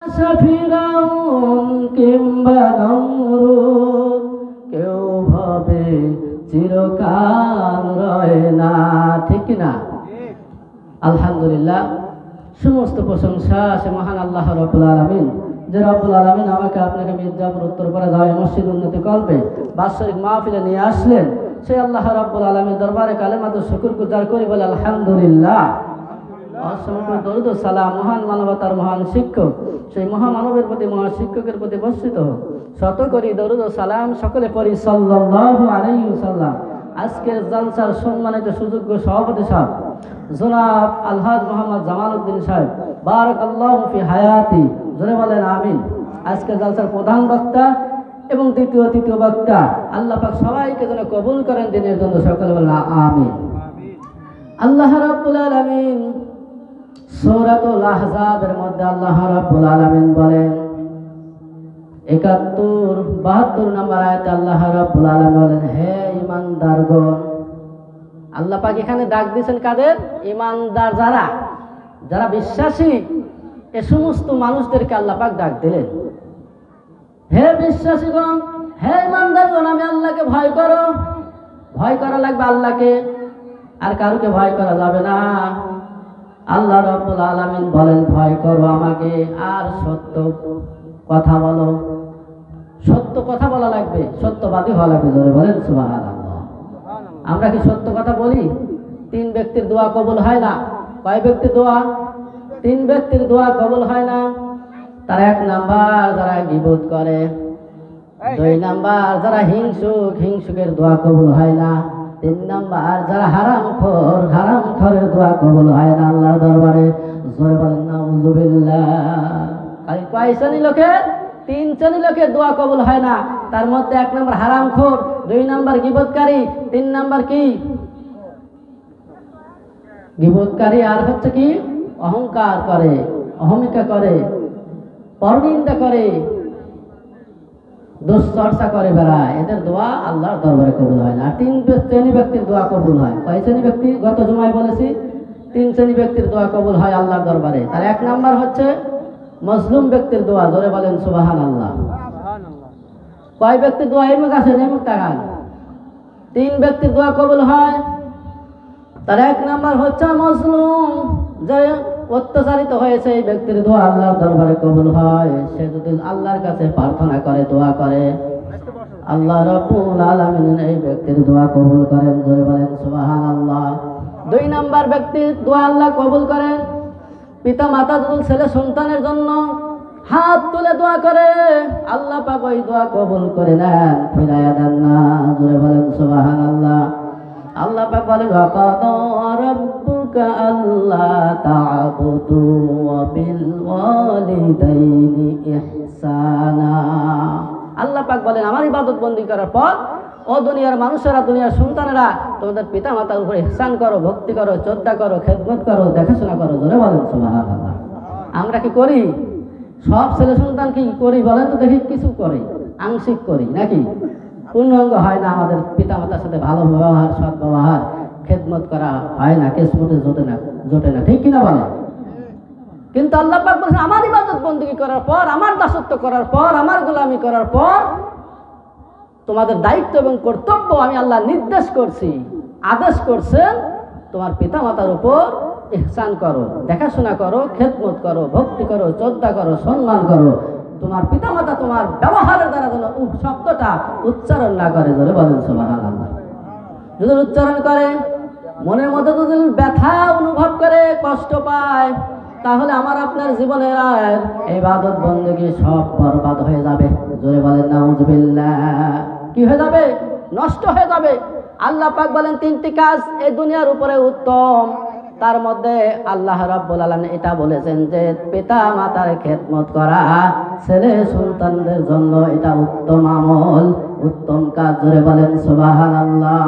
ফিরাউন কিংবা নমরুদ কেউ ভাবে চিরকাল রয় না, ঠিক না? আলহামদুলিল্লাহ, সমস্ত প্রশংসা সে মহান আল্লাহ রাব্বুল আলামিন, যে রাব্বুল আলামিন আমাকে আপনাকে মির্জাপুর উত্তরপাড়া জামে মসজিদ উন্নতি কল্পে বাৎসরিক মাহফিলে নিয়ে আসলেন। সেই আল্লাহ রাব্বুল আলামিন দরবারে কালেমাতুর শুকর গুজার করি বলে আলহামদুলিল্লাহ। অসংখ্য দরুদ ও সালাম মহান মানবতার মহান শিক্ষক সেই মহামানবের প্রতি, মহা শিক্ষকের প্রতি বর্ষিত হোক। শত করি দরুদ ও সালাম সকলে পড়ি সাল্লাল্লাহু আলাইহি ওয়াসাল্লাম। আজকের জালসার সম্মানিত সুযোগ্য সভাপতি সাহেব জনাব আলহাজ মোহাম্মদ জামাল উদ্দিন সাহেব, বারাকাল্লাহু ফি হায়াতি, জোরে বলেন আমিন। আজকের জালসার প্রধান বক্তা এবং দ্বিতীয় তৃতীয় বক্তা, আল্লাহ পাক সবাইকে যেন কবুল করেন দিনের জন্য, সকলে বলেন আমিন। আল্লাহ রাব্বুল আলামিন সূরাতুল আহজাবের মধ্যে আল্লাহ রাব্বুল আলামিন বলেন 71-72 নম্বর আয়াতে আল্লাহ রাব্বুল আলামিন বলেন, হে ঈমানদারগণ। আল্লাহ পাক এখানে ডাক দিয়েছেন কাদের? ঈমানদার, যারা বিশ্বাসী, এ সমস্ত মানুষদেরকে আল্লাহ পাক ডাক দিলেন, হে বিশ্বাসীগণ, হে ঈমানদারগণ, আমি আল্লাহকে ভয় করো। ভয় করা লাগবে আল্লাহকে, আর কারোকে ভয় করা যাবে না। আল্লাহ রাব্বুল আলামিন বলেন, ভয় করো আমাকে, আর সত্য কথা বলো। সত্য কথা বলা লাগবে, সত্যবাদী হওয়া লাগবে, জোরে বলেন সুবহানাল্লাহ। আমরা কি সত্য কথা বলি? 3 ব্যক্তির দোয়া কবুল হয় না। কয় ব্যক্তির দোয়া? 3 ব্যক্তির দোয়া কবুল হয় না। তার 1 নাম্বার যারা গীবত করে, 2 নাম্বার যারা হিংসুকের দোয়া কবুল হয় না, 3 নাম্বার যারা হারামখোরের দোয়া কবুল হয় না আল্লাহর দরবারে, জোরে বলেন নাউযুবিল্লাহ। আর কয় শ্রেণী লোকের? 3 শ্রেণী লোকের দোয়া কবুল হয় না। তার মধ্যে 1 নাম্বার হারামখোর, 2 নাম্বার গীবতকারী, 3 নাম্বার কি? গীবতকারী, আর হচ্ছে কি? অহংকার করে, অহমিকা করে, পরনিন্দা করে, দুশ্চর্চা করে বেড়ায়, এদের দোয়া আল্লাহর দরবারে কবুল হয় না। 3 শ্রেণী ব্যক্তির দোয়া কবুল হয়। কয় শ্রেণী ব্যক্তি? গত জুমায় বলেছি 3 শ্রেণী ব্যক্তির দোয়া কবুল হয় আল্লাহর দরবারে। তার 1 নাম্বার হচ্ছে মজলুম ব্যক্তির দোয়া, জোরে বলেন সুবহানাল্লাহ। কয় ব্যক্তির দোয়া? এই মুখ আছে, এই মুখ তাকান। 3 ব্যক্তির দোয়া কবুল হয়। তার 1 নাম্বার হচ্ছে মজলুম, যে অত্যাচারিত হয়েছে, এই ব্যক্তির দোয়া আল্লাহর দরবারে কবুল হয়। সে যদি আল্লাহর কাছে প্রার্থনা করে, দোয়া করে, আল্লাহ রাব্বুল আলামিন এই ব্যক্তির দোয়া কবুল করেন, জোরে বলেন সুবহানাল্লাহ। 2 নাম্বার ব্যক্তির দোয়া আল্লাহ কবুল করেন, পিতা মাতা যদি ছেলে সন্তানের জন্য হাত তুলে দোয়া করে, আল্লাহ পাক ওই দোয়া কবুল করে নেন, ফিরাইয়া দেন না, জোরে বলেন সুবহানাল্লাহ। আল্লাহ পাক বলেন, ওয়াকাদা রাব্বুকা আল্লা তা'বুদু ওয়া বিল ওয়ালিদাইনি ইহসানা। আল্লাহ পাক বলেন, আমার ইবাদত বন্দি করার পর ও দুনিয়ার মানুষেরা, দুনিয়ার সন্তানেরা, তোমাদের পিতা মাতার উপরে ইহসান করো, ভক্তি করো, শ্রদ্ধা করো, খেদমত করো, দেখাশোনা করো, জোরে বলেন সুবহানাল্লাহ। আমরা কি করি? সব ছেলে সন্তান কি করি বলেন তো দেখি? কিছু করি, আংশিক করি, নাকি? পূর্ণাঙ্গ হয় না। আমাদের পিতা মাতার সাথে ভালো ব্যবহার, সৎ ব্যবহার, খেদমত করা হয় না, কিসমতে জোটে না, ঠিক কিনা বলে? কিন্তু আল্লাহ পাক বলেন, আমার ইবাদত বন্দেগী করার পর, আমার দাসত্ব করার পর, আমার গোলামি করার পর তোমাদের দায়িত্ব এবং কর্তব্য আমি আল্লাহ নির্দেশ করছি, আদেশ করছেন, তোমার পিতা মাতার উপর ইহসান করো, দেখাশোনা করো, খেদমত করো, ভক্তি করো, শ্রদ্ধা করো, সম্মান করো। তোমার পিতা মাতা তোমার ব্যবহারের দ্বারা যেন শব্দটা উচ্চারণ না করে, জোরে বলেন সুবহানাল্লাহ। যদি উচ্চারণ করে, মনের মধ্যে যদি ব্যথা অনুভব করে, কষ্ট পায়, তাহলে আমার আপনার জীবনের ইবাদত বন্দেগী সব বরবাদ হয়ে যাবে, জোরে বলেন নাউযুবিল্লাহ। কি হয়ে যাবে? নষ্ট হয়ে যাবে। আল্লাহ পাক বলেন 3টি কাজ এই দুনিয়ার উপরে উত্তম, তার মধ্যে আল্লাহ রাব্বুল আলামিন এটা বলেছেন যে পিতা মাতার খেদমত করা ছেলে সন্তানদের জন্য এটা উত্তম আমল, উত্তম কাজ, জোরে বলেন সুবহানাল্লাহ।